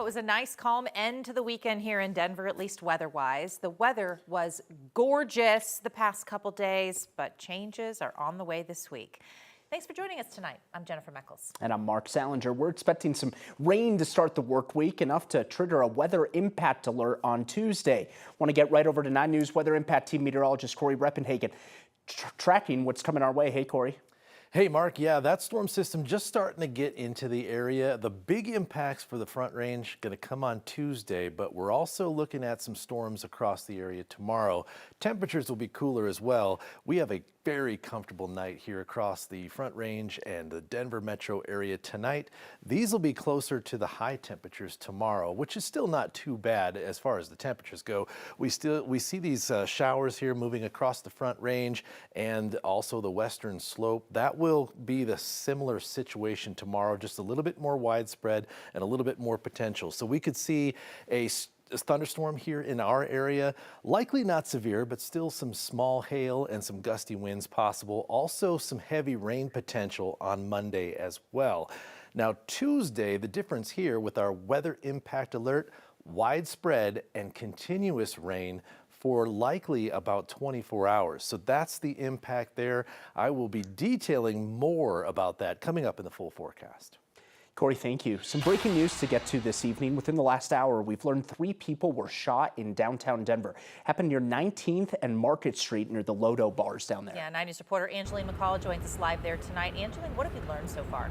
It was a nice, calm end to the weekend here in Denver, at least weather-wise. The weather was gorgeous the past couple days, but changes are on the way this week. Thanks for joining us tonight. I'm Jennifer Meckles. And I'm Mark Salinger. We're expecting some rain to start the work week, enough to trigger a weather impact alert on Tuesday. Want to get right over to 9 News Weather Impact Team Meteorologist Corey Reppenhagen tracking what's coming our way. Hey, Corey. Hey, Mark. Yeah, that storm system just starting to get into the area. The big impacts for the Front Range going to come on Tuesday, but we're also looking at some storms across the area tomorrow. Temperatures will be cooler as well. We have a very comfortable night here across the Front Range and the Denver metro area tonight. These will be closer to the high temperatures tomorrow, which is still not too bad as far as the temperatures go. We see these showers here moving across the Front Range and also the western slope. That will be the similar situation tomorrow, just a little bit more widespread and a little bit more potential. So we could see a thunderstorm here in our area, likely not severe, but still some small hail and some gusty winds possible. Also some heavy rain potential on Monday as well. Now Tuesday, the difference here with our weather impact alert, widespread and continuous rain for likely about 24 hours. So that's the impact there. I will be detailing more about that coming up in the full forecast. Corey, thank you. Some breaking news to get to this evening. Within the last hour, we've learned 3 people were shot in downtown Denver. Happened near 19th and Market Street near the LoDo bars down there. Yeah, 9 News reporter Angeline McCall joins us live there tonight. Angeline, what have you learned so far?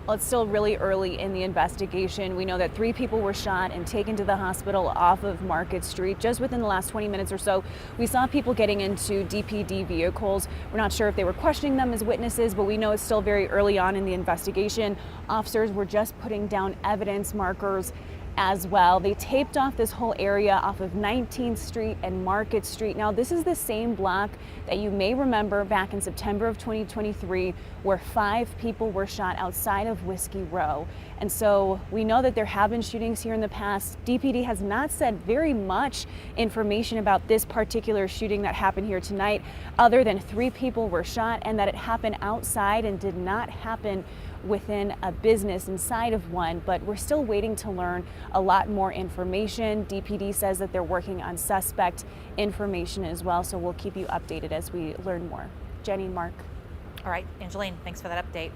Well, it's still really early in the investigation. We know that 3 people were shot and taken to the hospital off of Market Street. Just within the last 20 minutes or so, we saw people getting into DPD vehicles. We're not sure if they were questioning them as witnesses, but we know it's still very early on in the investigation. Officers were just putting down evidence markers as well. They taped off this whole area off of 19th Street and Market Street. Now, this is the same block that you may remember back in September of 2023, where 5 people were shot outside of Whiskey Row. And so we know that there have been shootings here in the past. DPD has not said very much information about this particular shooting that happened here tonight, other than 3 people were shot and that it happened outside and did not happen within a business inside of one, but we're still waiting to learn a lot more information. DPD says that they're working on suspect information as well, so we'll keep you updated as we learn more. Jenny, Mark. All right, Angeline, thanks for that update.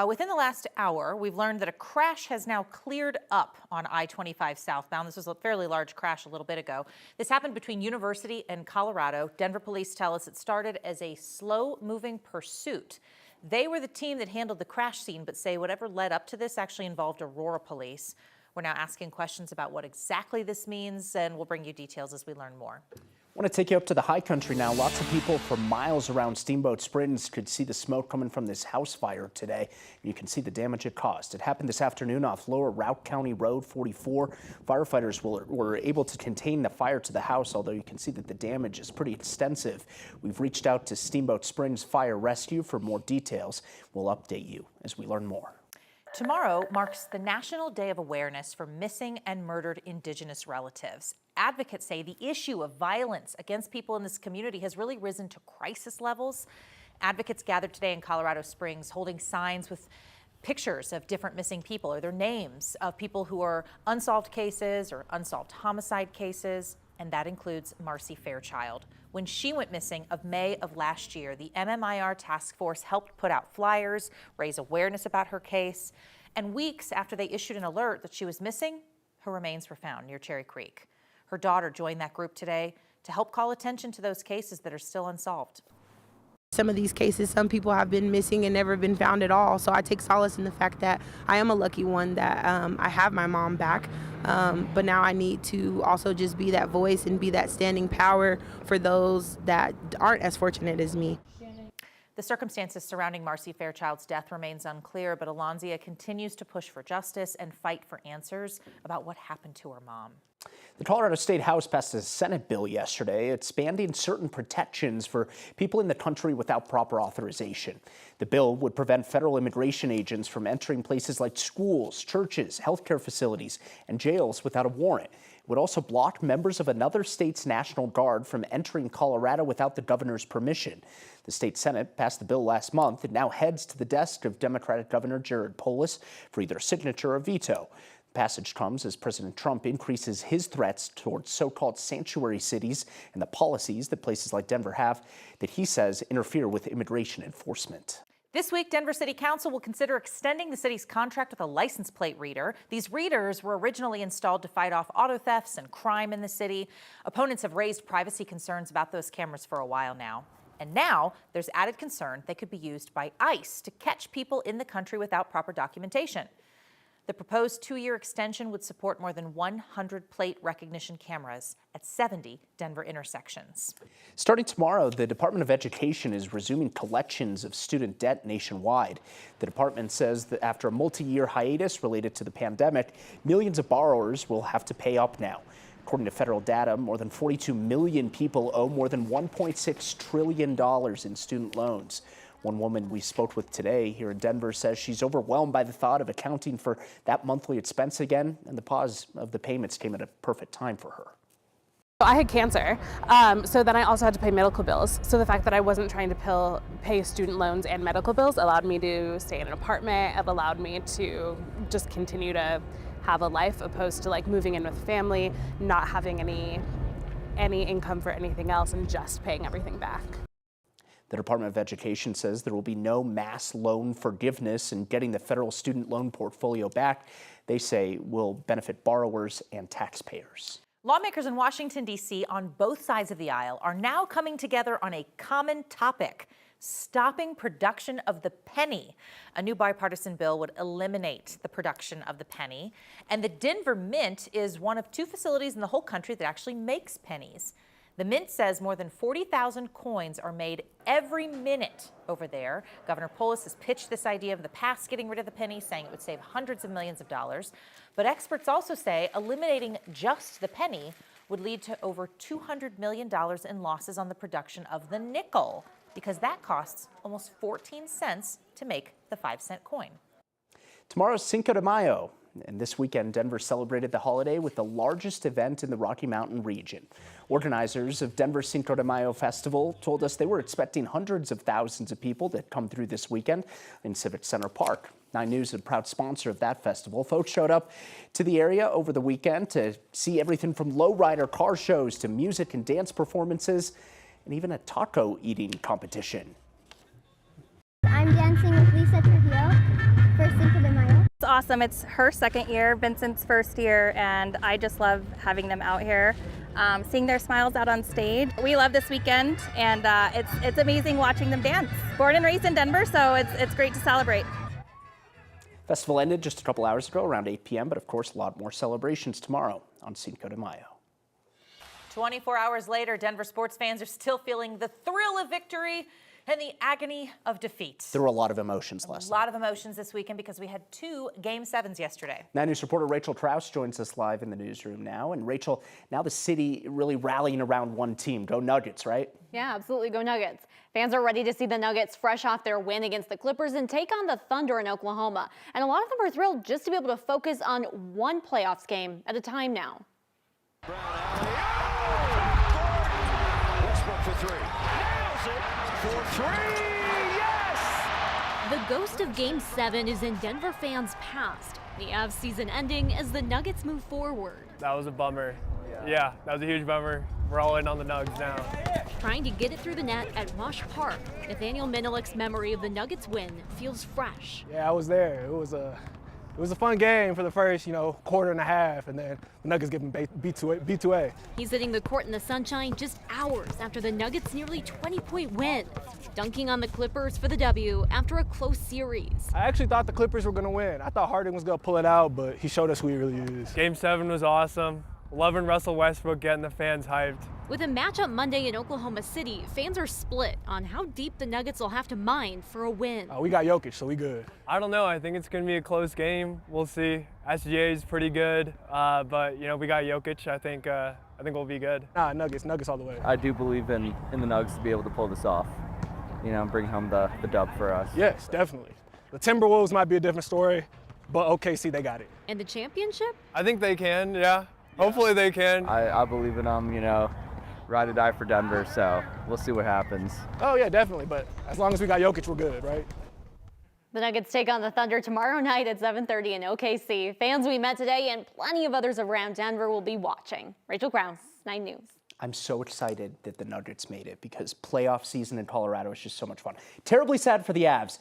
Within the last hour, we've learned that a crash has now cleared up on I-25 southbound. This was a fairly large crash a little bit ago. This happened between University and Colorado. Denver police tell us it started as a slow-moving pursuit. They were the team that handled the crash scene, but say whatever led up to this actually involved Aurora police. We're now asking questions about what exactly this means, and we'll bring you details as we learn more. I want to take you up to the high country now. Lots of people for miles around Steamboat Springs could see the smoke coming from this house fire today. You can see the damage it caused. It happened this afternoon off Lower Route County Road 44. Firefighters were able to contain the fire to the house, although you can see that the damage is pretty extensive. We've reached out to Steamboat Springs Fire Rescue for more details. We'll update you as we learn more. Tomorrow marks the National Day of Awareness for Missing and Murdered Indigenous Relatives. Advocates say the issue of violence against people in this community has really risen to crisis levels. Advocates gathered today in Colorado Springs holding signs with pictures of different missing people or their names of people who are unsolved cases or unsolved homicide cases, and that includes Marcy Fairchild. When she went missing of May of last year, the MMIR task force helped put out flyers, raise awareness about her case, and weeks after they issued an alert that she was missing, her remains were found near Cherry Creek. Her daughter joined that group today to help call attention to those cases that are still unsolved. Some of these cases, some people have been missing and never been found at all. So I take solace in the fact that I am a lucky one that I have my mom back. But now I need to also just be that voice and be that standing power for those that aren't as fortunate as me. The circumstances surrounding Marcy Fairchild's death remains unclear, but Alonzia continues to push for justice and fight for answers about what happened to her mom. The Colorado State House passed a Senate bill yesterday expanding certain protections for people in the country without proper authorization. The bill would prevent federal immigration agents from entering places like schools, churches, healthcare facilities, and jails without a warrant. would also block members of another state's National Guard from entering Colorado without the governor's permission. The state Senate passed the bill last month. It now heads to the desk of Democratic Governor Jared Polis for either signature or veto. The passage comes as President Trump increases his threats towards so-called sanctuary cities and the policies that places like Denver have that he says interfere with immigration enforcement. This week, Denver City Council will consider extending the city's contract with a license plate reader. These readers were originally installed to fight off auto thefts and crime in the city. Opponents have raised privacy concerns about those cameras for a while now. And now there's added concern they could be used by ICE to catch people in the country without proper documentation. The proposed 2-year extension would support more than 100 plate recognition cameras at 70 Denver intersections. Starting tomorrow, the Department of Education is resuming collections of student debt nationwide. The department says that after a multi-year hiatus related to the pandemic, millions of borrowers will have to pay up now. According to federal data, more than 42 million people owe more than $1.6 trillion in student loans. One woman we spoke with today here in Denver says she's overwhelmed by the thought of accounting for that monthly expense again, and the pause of the payments came at a perfect time for her. I had cancer, so then I also had to pay medical bills. So the fact that I wasn't trying to pay student loans and medical bills allowed me to stay in an apartment. It allowed me to just continue to have a life opposed to like moving in with family, not having any income for anything else and just paying everything back. The Department of Education says there will be no mass loan forgiveness, and getting the federal student loan portfolio back, they say, will benefit borrowers and taxpayers. Lawmakers in Washington, D.C. on both sides of the aisle are now coming together on a common topic: stopping production of the penny. A new bipartisan bill would eliminate the production of the penny. And the Denver Mint is one of 2 facilities in the whole country that actually makes pennies. The Mint says more than 40,000 coins are made every minute over there. Governor Polis has pitched this idea of the past getting rid of the penny, saying it would save hundreds of millions of dollars. But experts also say eliminating just the penny would lead to over $200 million in losses on the production of the nickel, because that costs almost 14 cents to make the 5-cent coin. Tomorrow's Cinco de Mayo, and this weekend Denver celebrated the holiday with the largest event in the Rocky Mountain region. Organizers of Denver Cinco de Mayo Festival told us they were expecting hundreds of thousands of people that come through this weekend in Civic Center Park. 9 News is a proud sponsor of that festival. Folks showed up to the area over the weekend to see everything from lowrider car shows to music and dance performances, and even a taco eating competition. I'm dancing with Lisa Trujillo for Cinco de Mayo. It's awesome. It's her second year, Vincent's first year, and I just love having them out here, seeing their smiles out on stage. We love this weekend, and it's amazing watching them dance. Born and raised in Denver, so it's great to celebrate. Festival ended just a couple hours ago, around 8 p.m., but of course a lot more celebrations tomorrow on Cinco de Mayo. 24 hours later, Denver sports fans are still feeling the thrill of victory and the agony of defeat. There were a lot of emotions last night. A lot of emotions this weekend because we had 2 Game 7s yesterday. 9 News reporter Rachel Trouse joins us live in the newsroom now. And Rachel, now the city really rallying around one team. Go Nuggets, right? Yeah, absolutely. Go Nuggets. Fans are ready to see the Nuggets fresh off their win against the Clippers and take on the Thunder in Oklahoma. And a lot of them are thrilled just to be able to focus on one playoffs game at a time now. Westbrook for 3. Nails it for 3. Yes! The ghost of Game 7 is in Denver fans' past. The Avs season ending as the Nuggets move forward. That was a bummer. Yeah, that was a huge bummer. We're all in on the Nugs now. Trying to get it through the net at Wash Park, Nathaniel Minilich's memory of the Nuggets win feels fresh. Yeah, I was there. It was a fun game for the first, quarter and a half, and then the Nuggets getting B2A. He's hitting the court in the sunshine just hours after the Nuggets' nearly 20-point win, dunking on the Clippers for the W after a close series. I actually thought the Clippers were going to win. I thought Harden was going to pull it out, but he showed us who he really is. Game 7 was awesome. Loving Russell Westbrook getting the fans hyped. With a matchup Monday in Oklahoma City, fans are split on how deep the Nuggets will have to mine for a win. We got Jokic, so we good. I don't know. I think it's going to be a close game. We'll see. SGA is pretty good, but we got Jokic. I think we'll be good. Nah, Nuggets all the way. I do believe in the Nuggets to be able to pull this off. Bring home the dub for us. Yes, definitely. The Timberwolves might be a different story, but OKC, they got it. And the championship? I think they can. Yeah. Hopefully they can. I believe in them, you know, ride or die for Denver, so we'll see what happens. Oh, yeah, definitely. But as long as we got Jokic, we're good, right? The Nuggets take on the Thunder tomorrow night at 7:30 in OKC. Fans we met today and plenty of others around Denver will be watching. Rachel Krause, 9 News. I'm so excited that the Nuggets made it because playoff season in Colorado is just so much fun. Terribly sad for the Avs,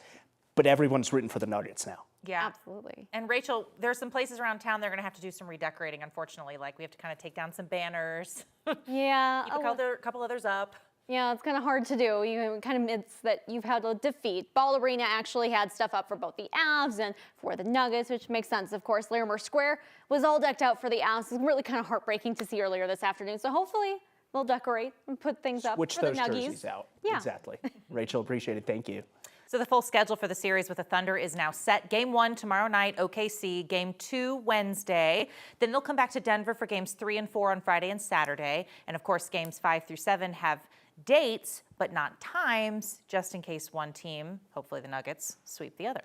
but everyone's rooting for the Nuggets now. Yeah. Absolutely. And Rachel, there's some places around town they're going to have to do some redecorating, unfortunately. Like we have to kind of take down some banners. Yeah. Keep a couple others up. Yeah, it's kind of hard to do. You kind of admits that you've had a defeat. Ball Arena actually had stuff up for both the Avs and for the Nuggets, which makes sense, of course. Larimer Square was all decked out for the Avs. It's really kind of heartbreaking to see earlier this afternoon. So hopefully they'll decorate and put things up Switch for the those Nuggies. jerseys out. Yeah. Exactly. Rachel, appreciate it. Thank you. So the full schedule for the series with the Thunder is now set. Game 1 tomorrow night, OKC. Game 2 Wednesday. Then they'll come back to Denver for games 3 and 4 on Friday and Saturday. And of course, games 5 through 7 have dates, but not times, just in case one team, hopefully the Nuggets, sweep the other.